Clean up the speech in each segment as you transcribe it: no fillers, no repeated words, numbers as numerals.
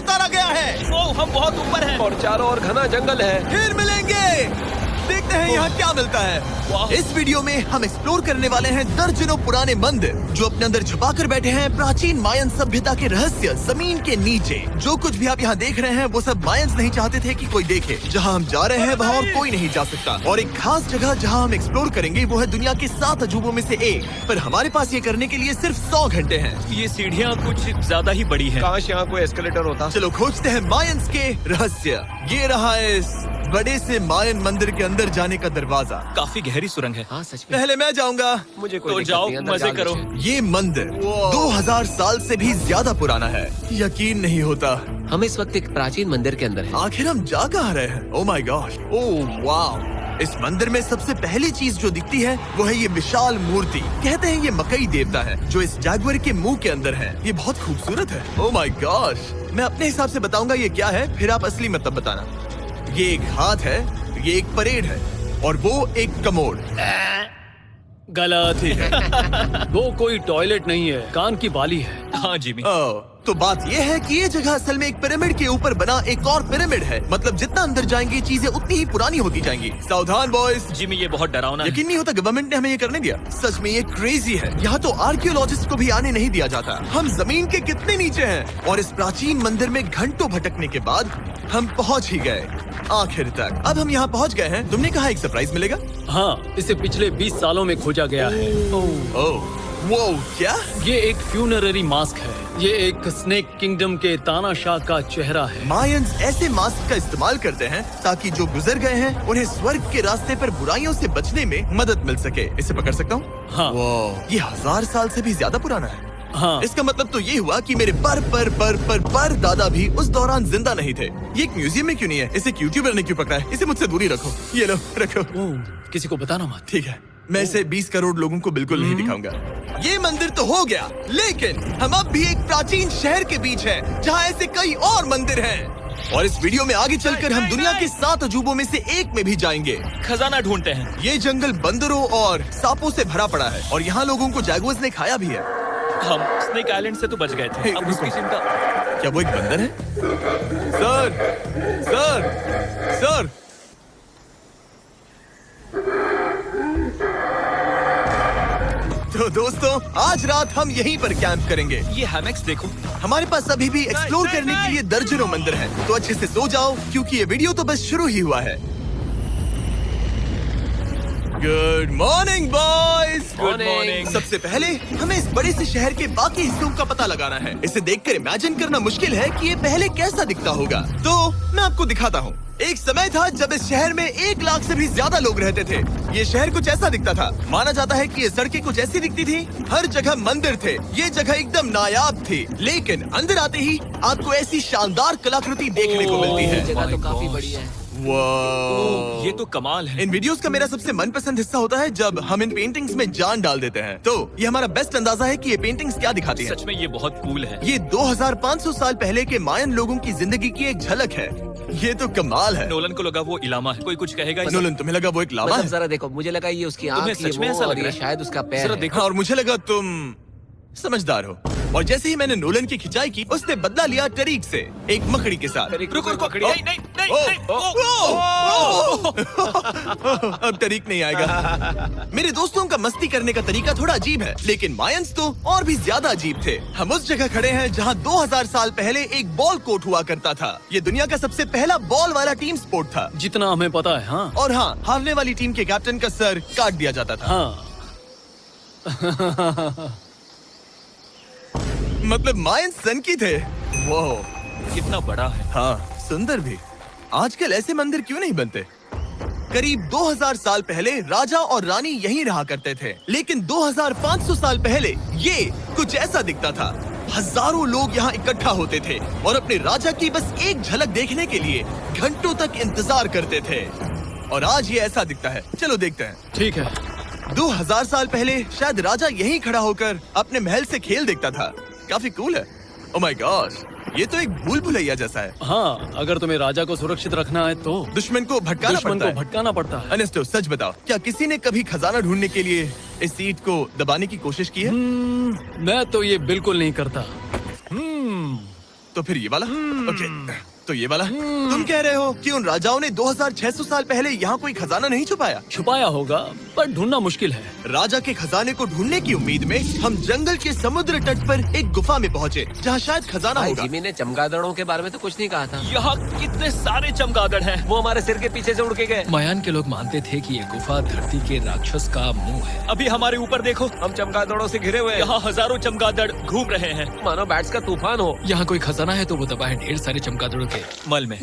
उतारा गया है। ओ, हम बहुत ऊपर हैं। और चारों ओर घना जंगल है। फिर मिलेंगे। देखते हैं यहाँ क्या मिलता है। इस वीडियो में हम एक्सप्लोर करने वाले हैं दर्जनों पुराने मंदिर जो अपने अंदर छुपा कर बैठे हैं प्राचीन मायन सभ्यता के रहस्य जमीन के नीचे। जो कुछ भी आप यहाँ देख रहे हैं वो सब मायंस नहीं चाहते थे कि कोई देखे। जहाँ हम जा रहे हैं वहाँ और कोई नहीं जा सकता। और एक खास जगह जहाँ हम एक्सप्लोर करेंगे वो है दुनिया के 7 अजूबों में से एक। पर हमारे पास ये करने के लिए सिर्फ 100 घंटे हैं। ये सीढ़ियाँ कुछ ज्यादा ही बड़ी हैं। काश यहाँ कोई एस्केलेटर होता। चलो खोजते हैं मायंस के रहस्य। ये रहा है इस बड़े से मायन मंदिर के अंदर जाने का दरवाजा। काफी गहरी सुरंग है। हाँ सच में। पहले मैं जाऊंगा। मुझे कोई तो दिक्कत जाओ, नहीं, अंदर मजे जाओ करो। मुझे। ये मंदिर 2000 साल से भी ज्यादा पुराना है। यकीन नहीं होता। हम इस वक्त एक प्राचीन मंदिर के अंदर हैं। आखिर हम जा कहाँ रहे हैं? ओह माय गॉड, ओह वाव। इस मंदिर में सबसे पहली चीज जो दिखती है वो है ये विशाल मूर्ति। कहते हैं ये मकई देवता है जो इस जैगुआर के मुंह के अंदर है। ये बहुत खूबसूरत है। ओह माय गॉड, मैं अपने हिसाब से बताऊंगा ये क्या है, फिर आप असली मतलब बताना। ये एक हाथ है, ये एक परेड है और वो एक कमोड। गलत। ठीक है। वो कोई टॉयलेट नहीं है, कान की बाली है। हाँ जिमी। तो बात ये है कि ये जगह असल में एक पिरामिड के ऊपर बना एक और पिरामिड है। मतलब जितना अंदर जाएंगे चीजें उतनी ही पुरानी होती जाएंगी। सावधान बॉयज। जिमी ये बहुत डरावना है। यकीन नहीं होता गवर्नमेंट ने हमें ये करने दिया। सच में ये क्रेजी है। यहाँ तो आर्कियोलॉजिस्ट को भी आने नहीं दिया जाता। हम जमीन के कितने नीचे हैं और इस प्राचीन मंदिर में घंटों भटकने के बाद हम पहुँच ही गए आखिर तक। अब हम यहाँ पहुँच गए हैं। तुमने कहा एक सरप्राइज मिलेगा। हाँ, इसे पिछले 20 सालों में खोजा गया है। ओह वो क्या? ये एक फ्यूनररी मास्क है। ये एक स्नेक किंगडम के तानाशाह का चेहरा है। मायंस ऐसे मास्क का इस्तेमाल करते हैं ताकि जो गुजर गए हैं उन्हें स्वर्ग के रास्ते पर बुराइयों से बचने में मदद मिल सके। इसे पकड़ सकता हूँ? हाँ। ये 1000 साल से भी ज्यादा पुराना है। हाँ। इसका मतलब तो ये हुआ कि मेरे पर दादा भी उस दौरान जिंदा नहीं थे। ये एक म्यूजियम में क्यों नहीं है? इसे यूट्यूबर ने क्यों पकड़ा है? इसे मुझसे दूरी रखो। ये लो रखो। किसी को बताना मत। ठीक है, मैं इसे 20 करोड़ लोगों को बिल्कुल नहीं दिखाऊंगा। ये मंदिर तो हो गया, लेकिन हम अब भी एक प्राचीन शहर के बीच हैं, जहाँ ऐसे कई और मंदिर हैं। और इस वीडियो में आगे चलकर हम दुनिया के 7 अजूबों में से एक में भी जाएंगे। खजाना ढूंढते हैं। ये जंगल बंदरों और सांपों से भरा पड़ा है और यहाँ लोगों को जैगुआर्स ने खाया भी है। हम स्नेक आइलैंड से तो बच गए थे। अब उसकी चिंता। क्या वो एक बंदर है? Sir, sir, sir. तो दोस्तों आज रात हम यहीं पर कैंप करेंगे। ये हैमेक्स देखो। हमारे पास अभी भी एक्सप्लोर करने के लिए दर्जनों मंदिर हैं। तो अच्छे से सो जाओ क्योंकि ये वीडियो तो बस शुरू ही हुआ है। Good morning boys. Good morning. सबसे पहले हमें इस बड़े से शहर के बाकी हिस्सों का पता लगाना है। इसे देखकर इमेजिन करना मुश्किल है कि ये पहले कैसा दिखता होगा। तो मैं आपको दिखाता हूँ। एक समय था जब इस शहर में 1 लाख से भी ज्यादा लोग रहते थे। ये शहर कुछ ऐसा दिखता था। माना जाता है कि ये सड़कें कुछ ऐसी दिखती थी। हर जगह मंदिर थे। ये जगह एकदम नायाब थी। लेकिन अंदर आते ही आपको ऐसी शानदार कलाकृति देखने को मिलती है। जगह तो काफी बड़ी है। वाह, ये तो कमाल है। इन वीडियोस का मेरा सबसे मनपसंद हिस्सा होता है जब हम इन पेंटिंग्स में जान डाल देते हैं। तो ये हमारा बेस्ट अंदाजा है कि ये पेंटिंग्स क्या दिखाती हैं। सच में ये बहुत कूल है। ये 2500 साल पहले के मायन लोगों की जिंदगी की एक झलक है। ये तो कमाल है। नोलन को लगा वो इलामा है। कोई कुछ कहेगा इसे? नोलन, तुम्हें लगा वो एक लावा मतलब है? जरा देखो, मुझे लगा ये उसकी तुम्हें आँख, ये सच में वो, ऐसा लग और रहा ये है? शायद उसका पैर जरा है। देखो। हाँ, और मुझे लगा तुम समझदार हो। और जैसे ही मैंने नोलन की खिंचाई की उसने बदला लिया टरीक से, एक मकड़ी के साथ। रुको रुको। ओ, नहीं नहीं नहीं, ओ, नहीं। अब तरीक नहीं आएगा। मेरे दोस्तों का मस्ती करने का तरीका थोड़ा अजीब है, लेकिन मायंस तो और भी ज्यादा अजीब थे। हम उस जगह खड़े हैं जहाँ 2000 साल पहले एक बॉल कोर्ट हुआ करता था। ये दुनिया का सबसे पहला बॉल वाला टीम स्पोर्ट था। जितना हमें पता है। हाँ। और हाँ, हारने वाली टीम के कैप्टन का सर काट दिया जाता था। हाँ। मतलब मायंस सन की थे। वो कितना बड़ा है। हाँ, सुंदर भी। आजकल ऐसे मंदिर क्यों नहीं बनते? करीब 2000 साल पहले राजा और रानी यहीं रहा करते थे, लेकिन 2500 साल पहले ये कुछ ऐसा दिखता था। हजारों लोग यहाँ इकट्ठा होते थे और अपने राजा की बस एक झलक देखने के लिए घंटों तक इंतजार करते थे। और आज ये ऐसा दिखता है। चलो देखते हैं। ठीक है। 2000 साल पहले शायद राजा यहीं खड़ा होकर अपने महल से खेल देखता था। काफी कूल है। ओह माय गॉड, ये तो एक भूल भुलैया जैसा है। हाँ, अगर तुम्हें राजा को सुरक्षित रखना है तो दुश्मन को भटकाना पड़ता है। अनेस्टो, सच बताओ, क्या किसी ने कभी खजाना ढूंढने के लिए इस सीट को दबाने की कोशिश की है? मैं तो ये बिल्कुल नहीं करता। तो फिर ये वाला। ओके, तो ये वाला। तुम कह रहे हो कि उन राजाओं ने 2600 साल पहले यहाँ कोई खजाना नहीं छुपाया? छुपाया होगा पर ढूंढना मुश्किल है। राजा के खजाने को ढूंढने की उम्मीद में हम जंगल के समुद्र तट पर एक गुफा में पहुँचे जहाँ शायद खजाना भाई होगा। जिमी ने चमगादड़ों के बारे में तो कुछ नहीं कहा था। यहाँ कितने सारे चमगादड़ हैं। वो हमारे सिर के पीछे से उड़ के गए। मायान के लोग मानते थे कि ये गुफा धरती के राक्षस का मुंह है। अभी हमारे ऊपर देखो, हम चमगादड़ों से घिरे हुए हैं। यहाँ हजारों चमगादड़ घूम रहे हैं। मानो बैट्स का तूफान हो। यहाँ कोई खजाना है तो वो दबा है ढेर सारे चमगादड़ों के मल में।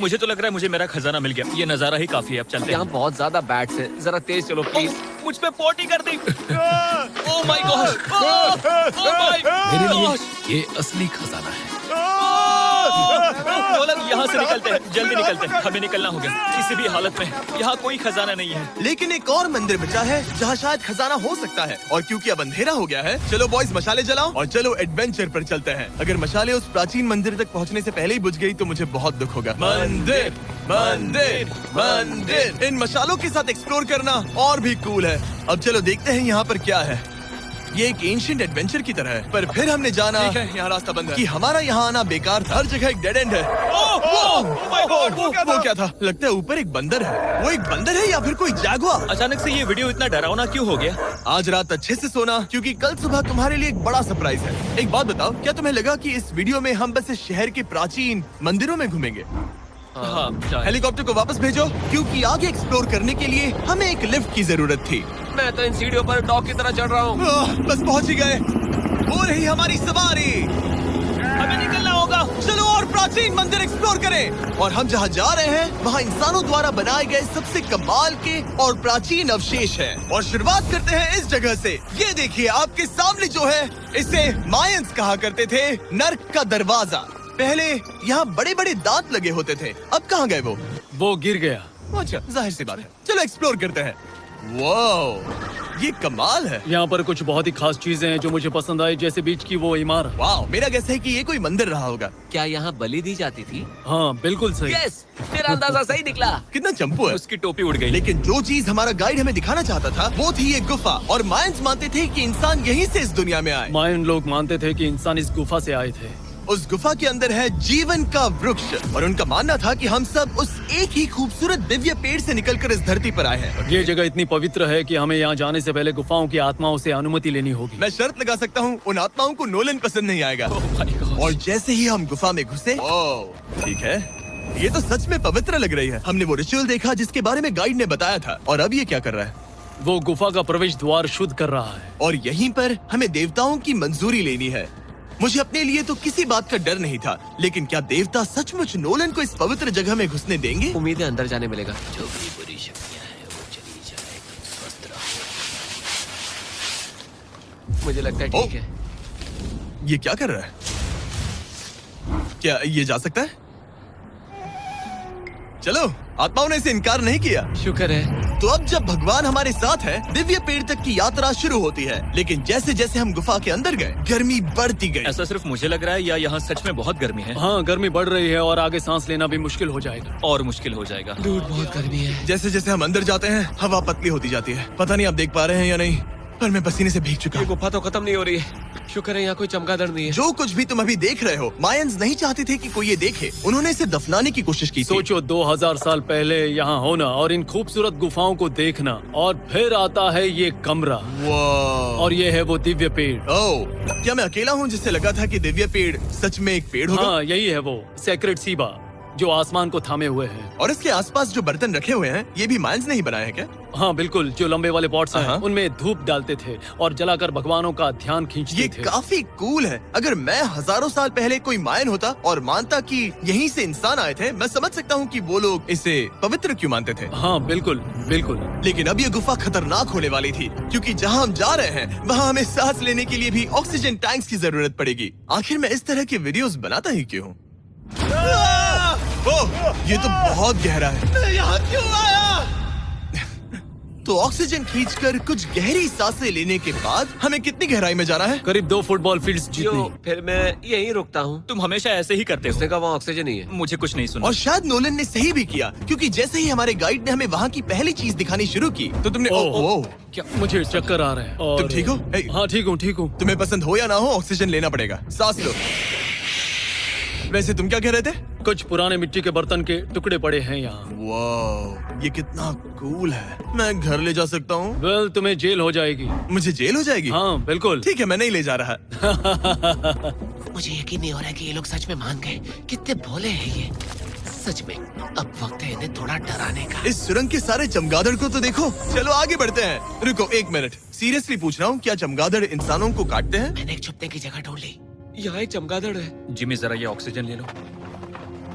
मुझे तो लग रहा है मुझे मेरा खजाना मिल गया। ये नजारा ही काफी है, अब चलते यहाँ हैं। बहुत ज्यादा बैट्स हैं। जरा तेज चलो प्लीज। मुझ पे पोटी कर दी। Oh my God, oh my मेरे लिए गॉड। ये असली खजाना है। नोलन, यहाँ से निकलते हैं, जल्दी निकलते हैं, हमें निकलना होगा किसी भी हालत में। यहाँ कोई खजाना नहीं है। लेकिन एक और मंदिर बचा है जहाँ शायद खजाना हो सकता है, और क्योंकि अब अंधेरा हो गया है, चलो बॉयज मशाले जलाओ और चलो एडवेंचर पर चलते हैं। अगर मशाले उस प्राचीन मंदिर तक पहुँचने से पहले ही बुझ गई तो मुझे बहुत दुख होगा। मंदिर, मंदिर, मंदिर। इन मशालों के साथ एक्सप्लोर करना और भी कूल है। अब चलो देखते हैं यहाँ पर क्या है। ये एक एंशिएंट एडवेंचर की तरह है, पर फिर हमने जाना ठीक है, यहाँ रास्ता बंद है। कि हमारा यहाँ आना बेकार था। हर जगह एक डेड एंड है। वो क्या था? लगता है ऊपर एक बंदर है। वो एक बंदर है या फिर कोई जैगुआर? अचानक से ये वीडियो इतना डरावना क्यों हो गया? आज रात अच्छे से सोना, क्योंकि कल सुबह तुम्हारे लिए एक बड़ा सरप्राइज है। एक बात बताओ, क्या तुम्हें लगा कि इस वीडियो में हम बस इस शहर के प्राचीन मंदिरों में घूमेंगे? हाँ, शायद। हेलीकॉप्टर को वापस भेजो, क्योंकि आगे एक्सप्लोर करने के लिए हमें एक लिफ्ट की जरूरत थी। मैं तो इन सीढ़ियों पर डॉग की तरह चढ़ रहा हूँ। बस पहुंच ही गए। हो रही हमारी सवारी। हमें निकलना होगा। चलो और प्राचीन मंदिर एक्सप्लोर करें। और हम जहाँ जा रहे हैं वहाँ इंसानों द्वारा बनाए गए सबसे कमाल के और प्राचीन अवशेष हैं। और शुरुआत करते हैं इस जगह से। ये देखिए आपके सामने जो है, इसे मायंस कहा करते थे नर्क का दरवाजा। पहले यहाँ बड़े बड़े दांत लगे होते थे, अब कहाँ गए वो गिर गया। अच्छा, जाहिर सी बात है। चलो एक्सप्लोर करते हैं। वाओ, ये कमाल है। यहाँ पर कुछ बहुत ही खास चीजें हैं जो मुझे पसंद आई, जैसे बीच की वो इमारत। वाओ, मेरा गैस है कि ये कोई मंदिर रहा होगा। क्या यहाँ बलि दी जाती थी? हाँ बिल्कुल सही। यस, मेरा अंदाजा सही निकला। कितना चंपू है। उसकी टोपी उड़ गई। लेकिन जो चीज हमारा गाइड हमें दिखाना चाहता था वो थी ये गुफा। और मायंस मानते थे कि इंसान यहीं से इस दुनिया में आए। मायन लोग मानते थे कि इंसान इस गुफा से आए थे। उस गुफा के अंदर है जीवन का वृक्ष, और उनका मानना था कि हम सब उस एक ही खूबसूरत दिव्य पेड़ से निकलकर इस धरती पर आए हैं। ये जगह इतनी पवित्र है कि हमें यहाँ जाने से पहले गुफाओं की आत्माओं से अनुमति लेनी होगी। मैं शर्त लगा सकता हूँ उन आत्माओं को नोलन पसंद नहीं आएगा। और जैसे ही हम गुफा में घुसे, ठीक है, ये तो सच में पवित्र लग रही है। हमने वो रिचुअल देखा जिसके बारे में गाइड ने बताया था। और अब ये क्या कर रहा है? वो गुफा का प्रवेश द्वार शुद्ध कर रहा है। और यहीं पर हमें देवताओं की मंजूरी लेनी है। मुझे अपने लिए तो किसी बात का डर नहीं था, लेकिन क्या देवता सचमुच नोलन को इस पवित्र जगह में घुसने देंगे? उम्मीद है अंदर जाने मिलेगा। जो भी बुरी शक्तियाँ हैं वो चली जाए, स्वस्थ रहो। मुझे लगता है ठीक है। ये क्या कर रहा है? क्या ये जा सकता है? चलो, आत्माओं ने इसे इनकार नहीं किया। शुक्र है। तो अब जब भगवान हमारे साथ है, दिव्य पेड़ तक की यात्रा शुरू होती है। लेकिन जैसे जैसे हम गुफा के अंदर गए, गर्मी बढ़ती गई। ऐसा सिर्फ मुझे लग रहा है या यहाँ सच में बहुत गर्मी है? हाँ, गर्मी बढ़ रही है और आगे सांस लेना भी मुश्किल हो जाएगा। और मुश्किल हो जाएगा। दूर बहुत गर्मी है। जैसे जैसे हम अंदर जाते हैं, हवा पतली होती जाती है। पता नहीं आप देख पा रहे हैं या नहीं, पर मैं पसीने से भीग चुका ये हूँ। गुफा तो खत्म नहीं हो रही है। शुक्र है यहाँ कोई चमगादड़ नहीं है। जो कुछ भी तुम अभी देख रहे हो, मायंस नहीं चाहते थे कि कोई ये देखे। उन्होंने इसे दफनाने की कोशिश की थी। सोचो 2000 साल पहले यहाँ होना और इन खूबसूरत गुफाओं को देखना, और फिर आता है ये कमरा, वाह। और ये है वो दिव्य पेड़। ओह, क्या मैं अकेला हूँ जिससे लगा था कि दिव्य पेड़ सच में एक पेड़ होगा? हाँ, यही है वो सेक्रेट सीबा जो आसमान को थामे हुए है। और इसके आसपास जो बर्तन रखे हुए हैं, ये भी मायंस ने ही बनाए हैं क्या? हाँ बिल्कुल, जो लंबे वाले पॉट्स हैं, हाँ। उनमें धूप डालते थे और जलाकर भगवानों का ध्यान खींचते ये थे। काफी कूल है। अगर मैं हजारों साल पहले कोई मायन होता और मानता कि यहीं से इंसान आए थे, मैं समझ सकता हूँ कि वो लोग इसे पवित्र क्यों मानते थे। हाँ बिल्कुल बिल्कुल। लेकिन अब ये गुफा खतरनाक होने वाली थी, क्योंकि जहाँ हम जा रहे हैं वहाँ हमें सांस लेने के लिए भी ऑक्सीजन टैंक्स की जरूरत पड़ेगी। आखिर मैं इस तरह के वीडियोस बनाता ही क्यों हूँ? ओह, ये तो बहुत गहरा है। मैं यहाँ क्यों आया? तो ऑक्सीजन खींचकर कुछ गहरी सांसें लेने के बाद हमें कितनी गहराई में जाना है? करीब 2 फुटबॉल फील्ड्स जो जितनी। फिर मैं यहीं रुकता हूँ। तुम हमेशा ऐसे ही करते हो। उसने कहा वहाँ ऑक्सीजन ही है। मुझे कुछ नहीं सुना। और शायद नोलन ने सही भी किया, क्योंकि जैसे ही हमारे गाइड ने हमें वहाँ की पहली चीज दिखानी शुरू की तो तुमने ओह, क्या मुझे चक्कर आ रहे हैं। और तुम ठीक हो? हाँ ठीक हूँ ठीक हूँ। तुम्हें पसंद हो या ना हो, ऑक्सीजन लेना पड़ेगा। सांस लो। वैसे तुम क्या कह रहे थे? कुछ पुराने मिट्टी के बर्तन के टुकड़े पड़े हैं यहाँ। वाह, ये कितना कूल है। मैं घर ले जा सकता हूँ? वेल, तुम्हें जेल हो जाएगी। मुझे जेल हो जाएगी? हाँ बिल्कुल। ठीक है, मैं नहीं ले जा रहा। मुझे यकीन नहीं हो रहा है कि ये लोग सच में मान गए। कितने भोले हैं ये। सच में अब वक्त है इन्हें थोड़ा डराने का। इस सुरंग के सारे चमगादड़ को तो देखो। चलो आगे बढ़ते हैं। रुको एक मिनट, सीरियसली पूछ रहा हूँ, क्या चमगादड़ इंसानों को काटते हैं? मैंने एक छुपने की जगह ढूंढ ली। यहाँ एक चमगादड़ है। जिमी जरा ये ऑक्सीजन ले लो।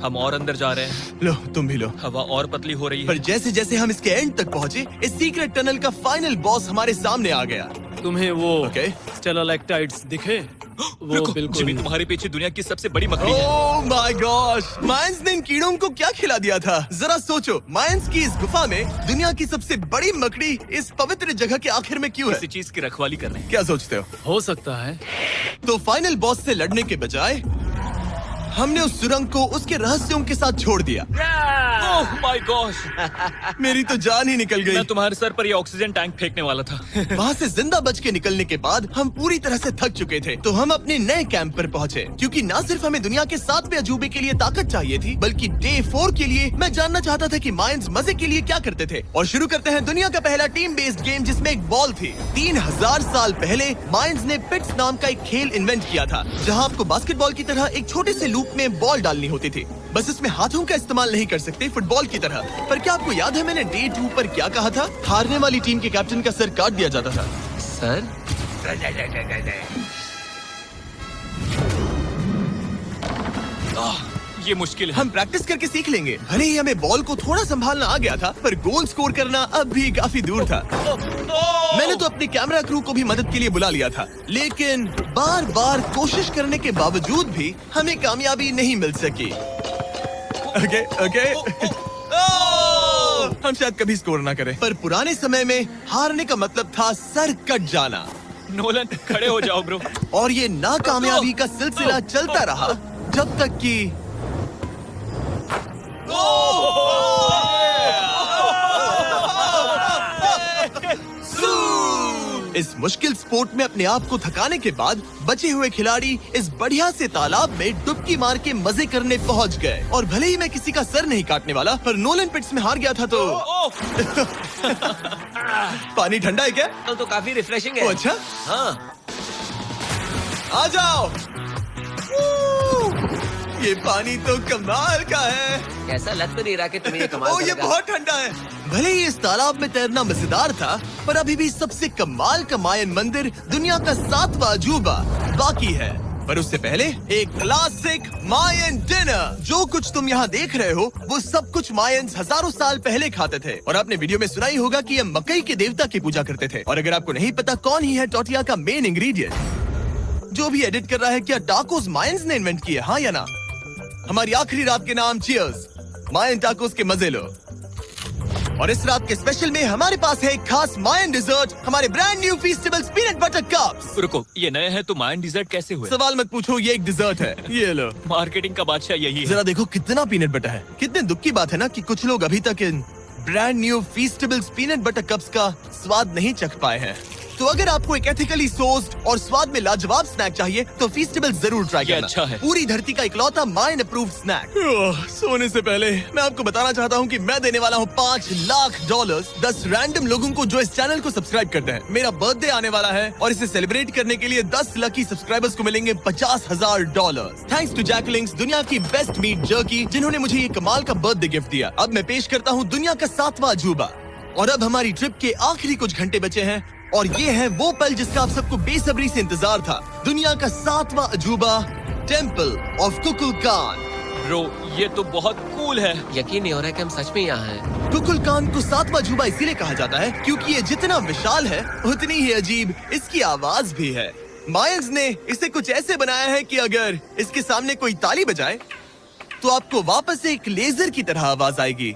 हम और अंदर जा रहे हैं। लो तुम भी लो। हवा और पतली हो रही पर है। जैसे जैसे हम इसके एंड तक पहुँचे, इस सीक्रेट टनल का फाइनल बॉस हमारे सामने आ गया। तुम्हें वो ओके। स्टेलालाइटाइट्स दिखे? वो रुको, बिल्कुल। जिमी तुम्हारे पीछे दुनिया की सबसे बड़ी मकड़ी है। ओह माय गॉश, मायंस ने इन कीड़ों को क्या खिला दिया था? जरा सोचो, मायंस की इस गुफा में दुनिया की सबसे बड़ी मकड़ी इस पवित्र जगह के आखिर में क्यों है? किसी चीज की रखवाली कर रहे हैं। क्या सोचते हो सकता है। तो फाइनल बॉस से लड़ने के बजाय हमने उस सुरंग को उसके रहस्यों के साथ छोड़ दिया। ओह माय गॉश, मेरी तो जान ही निकल गई। मैं तुम्हारे सर पर ये ऑक्सीजन टैंक फेंकने वाला था। वहाँ से जिंदा बच के निकलने के बाद हम पूरी तरह से थक चुके थे, तो हम अपने नए कैंप पर पहुँचे। क्योंकि न सिर्फ हमें दुनिया के 7वें अजूबे के लिए ताकत चाहिए थी, बल्कि डे 4 के लिए मैं जानना चाहता था कि मायंस मजे के लिए क्या करते थे। और शुरू करते हैं दुनिया का पहला टीम बेस्ड गेम, जिसमें एक बॉल थी। 3000 साल पहले मायंस ने पिट्स नाम का एक खेल इन्वेंट किया था, जहाँ आपको बास्केटबॉल की तरह एक छोटे से लूप में बॉल डालनी होती थी। बस इसमें हाथों का इस्तेमाल नहीं कर सकते, फुटबॉल की तरह। पर क्या आपको याद है मैंने डे 2 पर क्या कहा था? हारने वाली टीम के कैप्टन का सर काट दिया जाता था। सर ये मुश्किल है। हम प्रैक्टिस करके सीख लेंगे। भले ही हमें बॉल को थोड़ा संभालना आ गया था, पर गोल स्कोर करना अब भी काफी दूर था। मैंने तो अपने कैमरा क्रू को भी मदद के लिए बुला लिया था, लेकिन बार बार कोशिश करने के बावजूद भी हमें कामयाबी नहीं मिल सकी। ओके हम शायद कभी स्कोर ना करें, पर पुराने समय में हारने का मतलब था सर कट जाना। नोलन खड़े हो जाओ ब्रो। और ये नाकामयाबी का सिलसिला चलता रहा जब तक कि इस मुश्किल स्पोर्ट में अपने आप को थकाने के बाद बचे हुए खिलाड़ी इस बढ़िया से तालाब में डुबकी मार के मजे करने पहुंच गए। और भले ही मैं किसी का सर नहीं काटने वाला, पर नोलन पिट्स में हार गया था तो पानी ठंडा है क्या? तो काफी रिफ्रेशिंग ओ, है। अच्छा हाँ, आ जाओ। ये पानी तो कमाल का है। ऐसा लग तो नहीं रहा कि तुम्हें ये कमाल ओ, ये करेगा। बहुत ठंडा है। भले ही इस तालाब में तैरना मजेदार था, पर अभी भी सबसे कमाल का मायन मंदिर, दुनिया का 7वां अजूबा बाकी है। पर उससे पहले एक क्लासिक मायन डिनर। जो कुछ तुम यहाँ देख रहे हो, वो सब कुछ मायंस हजारों साल पहले खाते थे। और आपने वीडियो में सुना ही होगा कि ये मकई के देवता की पूजा करते थे। और अगर आपको नहीं पता कौन ही है टोटिया का मेन इंग्रेडिएंट, जो भी एडिट कर रहा है, क्या टाकोस मायंस ने इन्वेंट किए? हाँ या ना? हमारी आखिरी रात के नाम चियर्स, मायन टाकोस के मजे लो। और इस रात के स्पेशल में हमारे पास है एक खास मायन डिजर्ट, हमारे brand new Feastables peanut butter cups. रुको, ये नए हैं तो मायन डिजर्ट कैसे हुए? सवाल मत पूछो, ये एक डिजर्ट है। ये लो। मार्केटिंग का बादशाह यही है। जरा देखो कितना पीनट बटर है। कितने दुख की बात है ना कि कुछ लोग अभी तक इन brand new Feastables peanut butter cups का स्वाद नहीं चख पाए हैं। तो अगर आपको एक एथिकली सोर्स्ड और स्वाद में लाजवाब स्नैक चाहिए, तो फीस्टेबल्स जरूर ट्राई ये करना। अच्छा है। पूरी धरती का इकलौता मायन अप्रूव्ड स्नैक। सोने से पहले मैं आपको बताना चाहता हूँ कि मैं देने वाला हूँ $5 लाख 10 रैंडम लोगों को जो इस चैनल को सब्सक्राइब करते हैं। मेरा बर्थडे आने वाला है और इसे सेलिब्रेट करने के लिए 10 लकी सब्सक्राइबर्स को मिलेंगे $50,000। थैंक्स टू जैकलिंग्स, दुनिया की बेस्ट मीट जर्की, जिन्होंने मुझे ये कमाल का बर्थडे गिफ्ट दिया। अब मैं पेश करता हूँ दुनिया का 7वां अजूबा। और अब हमारी ट्रिप के आखिरी कुछ घंटे बचे हैं, और ये है वो पल जिसका आप सबको बेसब्री से इंतजार था। दुनिया का 7वां अजूबा, टेम्पल ऑफ कुकुलकान। ब्रो, ये तो बहुत कूल है। यकीन नहीं हो रहा है कि हम सच में यहाँ हैं। कुकुलकान को 7वां अजूबा इसीलिए कहा जाता है क्योंकि ये जितना विशाल है, उतनी ही अजीब इसकी आवाज भी है। मायंस ने इसे कुछ ऐसे बनाया है कि अगर इसके सामने कोई ताली बजाए, तो आपको वापस से एक लेजर की तरह आवाज आएगी।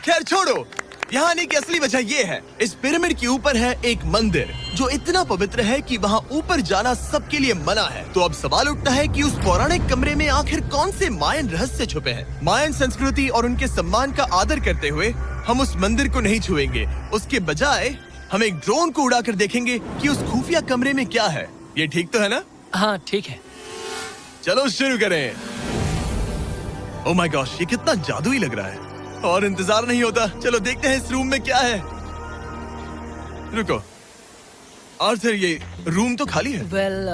खैर छोड़ो, यहाँ आने की असली वजह ये है, इस पिरामिड के ऊपर है एक मंदिर जो इतना पवित्र है कि वहाँ ऊपर जाना सबके लिए मना है। तो अब सवाल उठता है कि उस पौराणिक कमरे में आखिर कौन से मायन रहस्य छुपे हैं। मायन संस्कृति और उनके सम्मान का आदर करते हुए हम उस मंदिर को नहीं छुएंगे। उसके बजाय हम एक ड्रोन को उड़ाकर देखेंगे कि उस खुफिया कमरे में क्या है। ये ठीक तो है ना? हाँ ठीक है। चलो शुरू करें। ओह माय गॉश, ये कितना जादुई लग रहा है और इंतजार नहीं होता। चलो देखते हैं इस रूम में क्या है। रुको आर्थर, ये रूम तो खाली है। वेल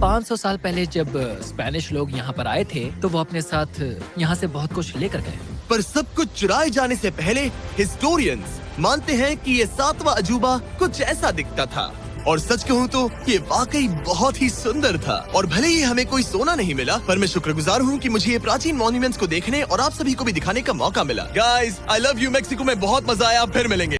500 साल पहले जब स्पेनिश लोग यहाँ पर आए थे तो वो अपने साथ यहाँ से बहुत कुछ लेकर गए। पर सब कुछ चुराए जाने से पहले हिस्टोरियंस मानते हैं कि ये 7वां अजूबा कुछ ऐसा दिखता था। और सच कहूँ तो ये वाकई बहुत ही सुंदर था। और भले ही हमें कोई सोना नहीं मिला, पर मैं शुक्रगुजार हूँ कि मुझे ये प्राचीन मॉन्यूमेंट्स को देखने और आप सभी को भी दिखाने का मौका मिला। Guys, I love you. Mexico में बहुत मजा आया। फिर मिलेंगे।